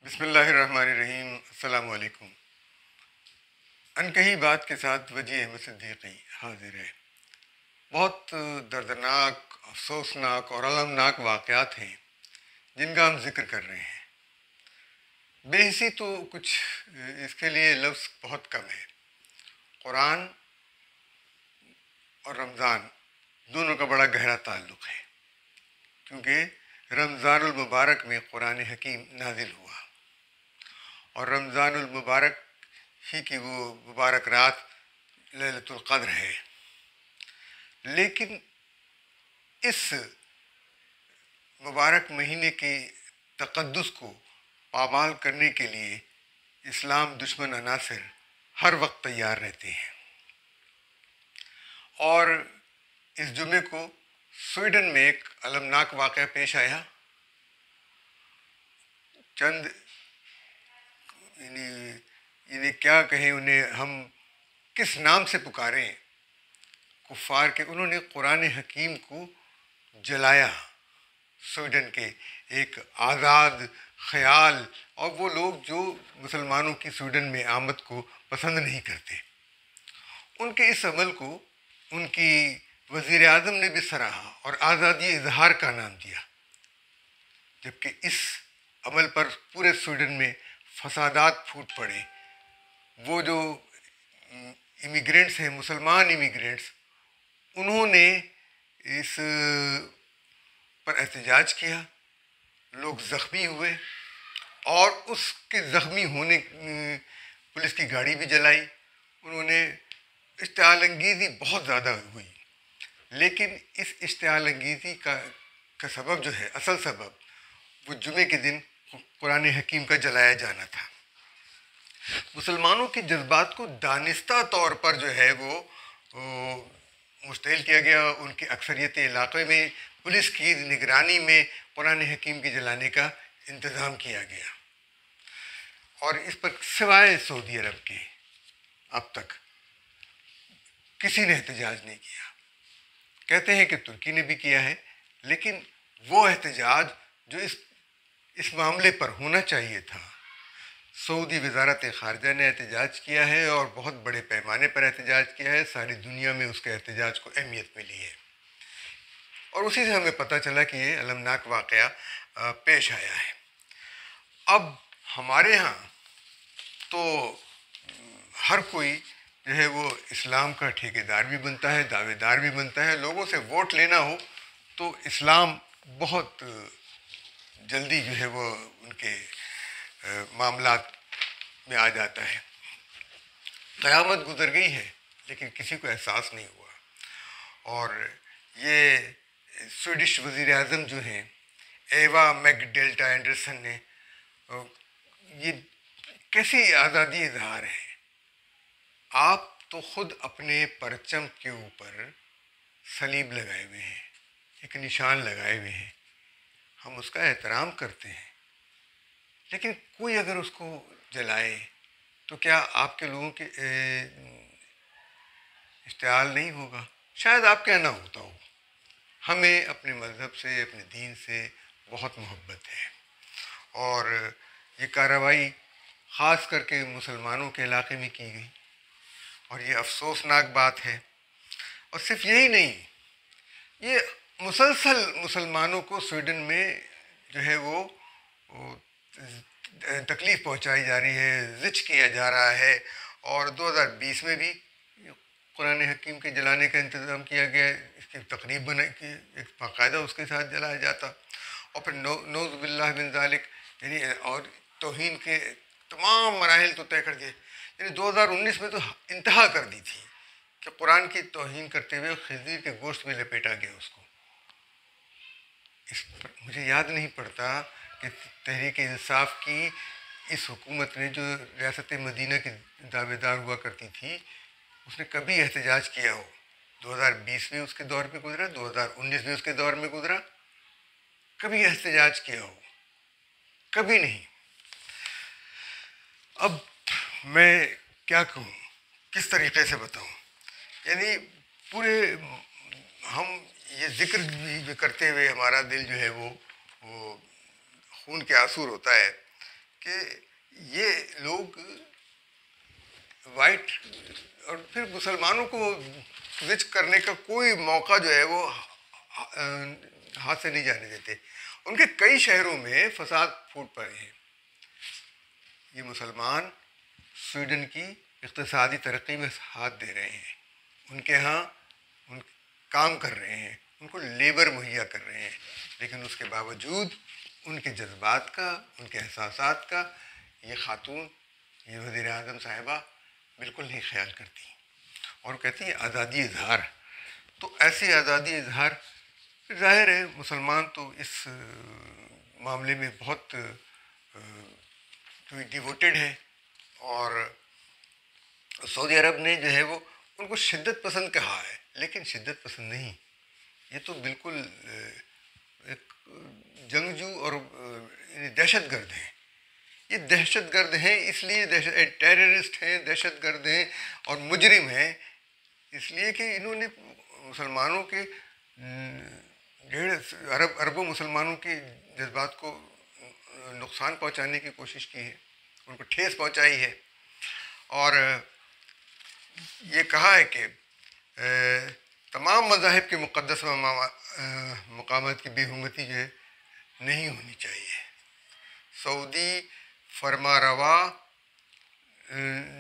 بسم اللہ الرحمن الرحیم۔ السلام علیکم۔ انکہی بات کے ساتھ وجیہ احمد صدیقی حاضر ہے۔ بہت دردناک، افسوسناک اور المناک واقعات ہیں جن کا ہم ذکر کر رہے ہیں۔ بے حسی تو کچھ اس کے لیے لفظ بہت کم ہے۔ قرآن اور رمضان دونوں کا بڑا گہرا تعلق ہے، کیونکہ رمضان المبارک میں قرآن حکیم نازل ہوا اور رمضان المبارک ہی کی وہ مبارک رات لیلۃ القدر ہے۔ لیکن اس مبارک مہینے کے تقدس کو پامال کرنے کے لیے اسلام دشمن عناصر ہر وقت تیار رہتے ہیں، اور اس جمعے کو سویڈن میں ایک المناک واقعہ پیش آیا۔ چند یعنی کیا کہیں انہیں، ہم کس نام سے پکاریں کفار کے، انہوں نے قرآن حکیم کو جلایا۔ سویڈن کے ایک آزاد خیال اور وہ لوگ جو مسلمانوں کی سویڈن میں آمد کو پسند نہیں کرتے، ان کے اس عمل کو ان کی وزیر اعظم نے بھی سراہا اور آزادی اظہار کا نام دیا، جبکہ اس عمل پر پورے سویڈن میں فسادات پھوٹ پڑے۔ وہ جو امیگرینٹس ہیں، مسلمان امیگرینٹس، انہوں نے اس پر احتجاج کیا، لوگ زخمی ہوئے اور اس کے زخمی ہونے پولیس کی گاڑی بھی جلائی۔ انہوں نے اشتعال انگیزی بہت زیادہ ہوئی، لیکن اس اشتعال انگیزی کا سبب جو ہے، اصل سبب، وہ جمعے کے دن قرآن حکیم کا جلایا جانا تھا۔ مسلمانوں کے جذبات کو دانستہ طور پر جو ہے وہ مشتعل کیا گیا۔ ان کی اکثریت علاقے میں پولیس کی نگرانی میں قرآن حکیم کے جلانے کا انتظام کیا گیا، اور اس پر سوائے سعودی عرب کے اب تک کسی نے احتجاج نہیں کیا۔ کہتے ہیں کہ ترکی نے بھی کیا ہے، لیکن وہ احتجاج جو اس معاملے پر ہونا چاہیے تھا، سعودی وزارت خارجہ نے احتجاج کیا ہے اور بہت بڑے پیمانے پر احتجاج کیا ہے۔ ساری دنیا میں اس کے احتجاج کو اہمیت ملی ہے، اور اسی سے ہمیں پتہ چلا کہ یہ المناک واقعہ پیش آیا ہے۔ اب ہمارے ہاں تو ہر کوئی جو ہے وہ اسلام کا ٹھیکیدار بھی بنتا ہے، دعوے دار بھی بنتا ہے۔ لوگوں سے ووٹ لینا ہو تو اسلام بہت جلدی جو ہے وہ ان کے معاملات میں آ جاتا ہے۔ قیامت گزر گئی ہے، لیکن کسی کو احساس نہیں ہوا۔ اور یہ سویڈش وزیر اعظم جو ہیں، ایوا میک ڈیلٹا اینڈرسن نے، یہ کیسی آزادی اظہار ہے۔ آپ تو خود اپنے پرچم کے اوپر صلیب لگائے ہوئے ہیں، ایک نشان لگائے ہوئے ہیں، ہم اس کا احترام کرتے ہیں، لیکن کوئی اگر اس کو جلائے تو کیا آپ کے لوگوں کے اشتعال نہیں ہوگا؟ شاید آپ کے نہ ہوتا ہو۔ ہمیں اپنے مذہب سے، اپنے دین سے بہت محبت ہے، اور یہ کارروائی خاص کر کے مسلمانوں کے علاقے میں کی گئی، اور یہ افسوسناک بات ہے۔ اور صرف یہی نہیں، یہ مسلسل مسلمانوں کو سویڈن میں جو ہے وہ تکلیف پہنچائی جا رہی ہے، زچ کیا جا رہا ہے، اور 2020 میں بھی قرآن حکیم کے جلانے کا انتظام کیا گیا، اس کی تقریب بنائی کی، ایک باقاعدہ اس کے ساتھ جلایا جاتا، اور پھر نعوذ باللہ من ذالک، یعنی اور توہین کے تمام مراحل تو طے کر دیے۔ یعنی 2019 میں تو انتہا کر دی تھی کہ قرآن کی توہین کرتے ہوئے خنزیر کے گوشت میں لپیٹا گیا اس کو۔ اس پر مجھے یاد نہیں پڑتا کہ تحریک انصاف کی اس حکومت نے، جو ریاست مدینہ کی دعوے دار ہوا کرتی تھی، اس نے کبھی احتجاج کیا ہو۔ 2020 میں اس کے دور میں گزرا، 2019 میں اس کے دور میں گزرا، کبھی احتجاج کیا ہو؟ کبھی نہیں۔ اب میں کیا کہوں، کس طریقے سے بتاؤں؟ یعنی پورے ہم یہ ذکر بھی کرتے ہوئے ہمارا دل جو ہے وہ خون کے آنسو ہوتا ہے کہ یہ لوگ وائٹ اور پھر مسلمانوں کو سوئچ کرنے کا کوئی موقع جو ہے وہ ہاتھ سے نہیں جانے دیتے. ان کے کئی شہروں میں فساد پھوٹ پڑے ہیں. یہ مسلمان سویڈن کی اقتصادی ترقی میں ہاتھ دے رہے ہیں, ان کے ہاں ان کام کر رہے ہیں, ان کو لیبر مہیا کر رہے ہیں, لیکن اس کے باوجود ان کے جذبات کا, ان کے احساسات کا یہ خاتون, یہ وزیر اعظم صاحبہ بالکل نہیں خیال کرتی, اور کہتی ہیں آزادی اظہار. تو ایسی آزادی اظہار, ظاہر ہے مسلمان تو اس معاملے میں بہت ڈیووٹیڈ ہے, اور سعودی عرب نے جو ہے وہ ان کو شدت پسند کہا ہے, لیکن شدت پسند نہیں, یہ تو بالکل ایک جنگجو اور دہشت گرد ہیں. یہ دہشت گرد ہیں اس لیے ٹیررسٹ ہیں, دہشت گرد ہیں اور مجرم ہیں اس لیے کہ انہوں نے مسلمانوں کے اربوں مسلمانوں کے جذبات کو نقصان پہنچانے کی کوشش کی ہے, ان کو ٹھیس پہنچائی ہے, اور یہ کہا ہے کہ تمام مذاہب کے مقدس مقامات کی بے حرمتی جو ہے نہیں ہونی چاہیے. سعودی فرما روا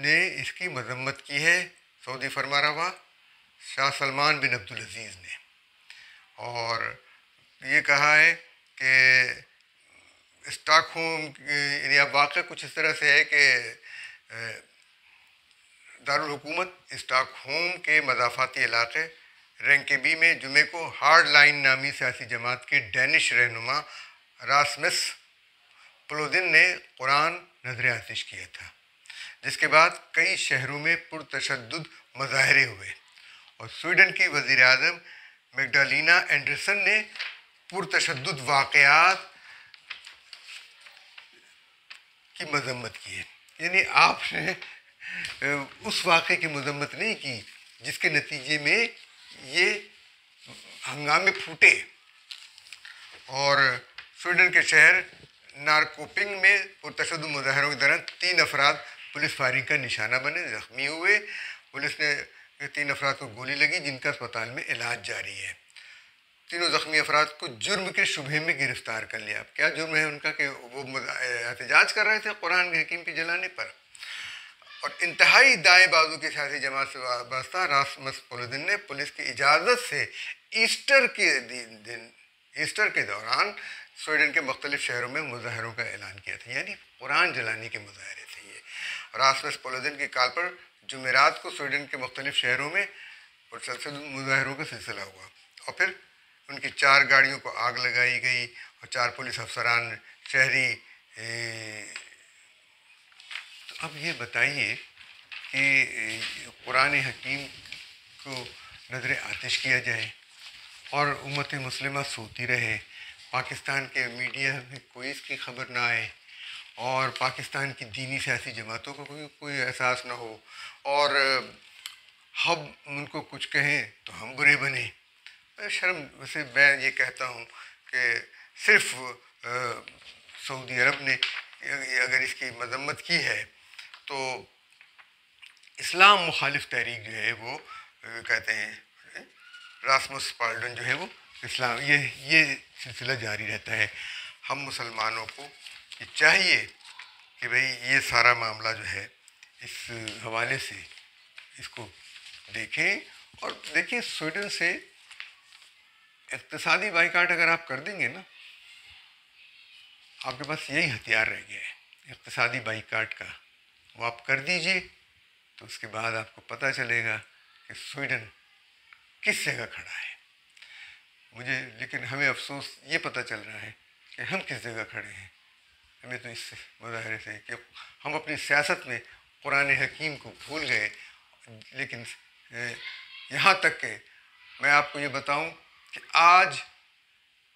نے اس کی مذمت کی ہے, سعودی فرما روا شاہ سلمان بن عبدالعزیز نے, اور یہ کہا ہے کہ اسٹاک ہوم, یعنی اب واقعہ کچھ اس طرح سے ہے کہ دارالحکومت اسٹاک ہوم کے مضافاتی علاقے رینکیبی میں جمعے کو ہارڈ لائن نامی سیاسی جماعت کے ڈینش رہنما راسمس پلودن نے قرآن نذر آتش کیا تھا, جس کے بعد کئی شہروں میں پرتشدد مظاہرے ہوئے, اور سویڈن کی وزیر اعظم میگڈالینا اینڈرسن نے پرتشدد واقعات کی مذمت کی ہے. یعنی آپ نے اس واقعے کی مذمت نہیں کی جس کے نتیجے میں یہ ہنگامے پھوٹے, اور سویڈن کے شہر نارکوپنگ میں پرتشدد مظاہروں کے دوران 3 افراد پولیس فائرنگ کا نشانہ بنے, زخمی ہوئے. پولیس نے 3 افراد کو گولی لگی جن کا اسپتال میں علاج جاری ہے. تینوں زخمی افراد کو جرم کے شبہے میں گرفتار کر لیا. اب کیا جرم ہے ان کا کہ وہ احتجاج کر رہے تھے قرآن حکیم کے جلانے پر. اور انتہائی دائیں بازو کی سیاسی جماعت سے وابستہ راسمس پولودن نے پولیس کی اجازت سے ایسٹر کے دوران سویڈن کے مختلف شہروں میں مظاہروں کا اعلان کیا تھا, یعنی قرآن جلانے کے مظاہرے تھے یہ. راسمس پولودن کی کال پر جمعرات کو سویڈن کے مختلف شہروں میں پرتشدد مظاہروں کا سلسلہ ہوا, اور پھر ان کی 4 گاڑیوں کو آگ لگائی گئی اور 4 پولیس افسران شہری. تو اب یہ بتائیے کہ قرآن حکیم کو نذر آتش کیا جائے اور امت مسلمہ سوتی رہے, پاکستان کے میڈیا میں کوئی اس کی خبر نہ آئے, اور پاکستان کی دینی سیاسی جماعتوں کو کوئی احساس نہ ہو, اور ہم ان کو کچھ کہیں تو ہم برے بنیں. شرم. ویسے میں یہ کہتا ہوں کہ صرف سعودی عرب نے اگر اس کی مذمت کی ہے تو اسلام مخالف تحریک جو ہے وہ کہتے ہیں راسمس پالڈن جو ہے وہ اسلام, یہ سلسلہ جاری رہتا ہے. ہم مسلمانوں کو یہ چاہیے کہ بھئی یہ سارا معاملہ جو ہے اس حوالے سے اس کو دیکھیں, اور دیکھیں سویڈن سے اقتصادی بائیکاٹ اگر آپ کر دیں گے نا, آپ کے پاس یہی ہتھیار رہ گیا ہے اقتصادی بائیکاٹ کا, وہ آپ کر دیجئے تو اس کے بعد آپ کو پتہ چلے گا کہ سویڈن کس جگہ کھڑا ہے. مجھے لیکن ہمیں افسوس یہ پتہ چل رہا ہے کہ ہم کس جگہ کھڑے ہیں. ہمیں تو اس مظاہرے سے کہ ہم اپنی سیاست میں قرآن حکیم کو بھول گئے, لیکن یہاں تک کہ میں آپ کو یہ بتاؤں کہ آج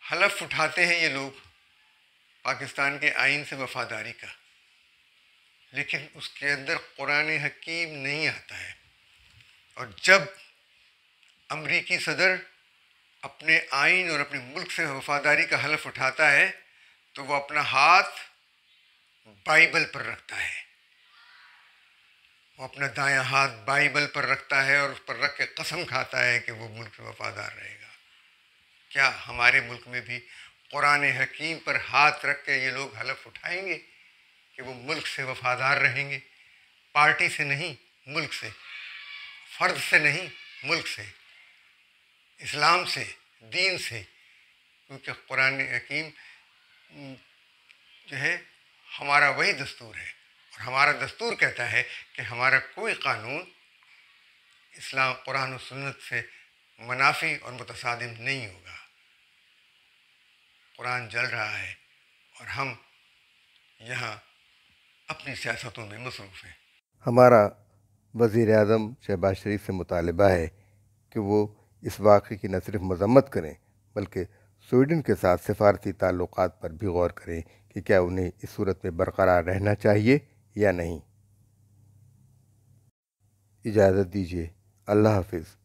حلف اٹھاتے ہیں یہ لوگ پاکستان کے آئین سے وفاداری کا, لیکن اس کے اندر قرآن حکیم نہیں آتا ہے. اور جب امریکی صدر اپنے آئین اور اپنے ملک سے وفاداری کا حلف اٹھاتا ہے تو وہ اپنا ہاتھ بائبل پر رکھتا ہے، وہ اپنا دایاں ہاتھ بائبل پر رکھتا ہے اور اس پر رکھ کے قسم کھاتا ہے کہ وہ ملک سے وفادار رہے گا۔ کیا ہمارے ملک میں بھی قرآن حکیم پر ہاتھ رکھ کے یہ لوگ حلف اٹھائیں گے کہ وہ ملک سے وفادار رہیں گے؟ پارٹی سے نہیں، ملک سے، فرد سے نہیں، ملک سے، اسلام سے، دین سے، کیونکہ قرآن حکیم جو ہے ہمارا وہی دستور ہے، اور ہمارا دستور کہتا ہے کہ ہمارا کوئی قانون اسلام، قرآن و سنت سے منافی اور متصادم نہیں ہوگا۔ قرآن جل رہا ہے اور ہم یہاں اپنی سیاستوں میں مصروف ہیں۔ ہمارا وزیر اعظم شہباز شریف سے مطالبہ ہے کہ وہ اس واقعے کی نہ صرف مذمت کریں بلکہ سویڈن کے ساتھ سفارتی تعلقات پر بھی غور کریں کہ کیا انہیں اس صورت میں برقرار رہنا چاہیے یا نہیں۔ اجازت دیجیے، اللہ حافظ۔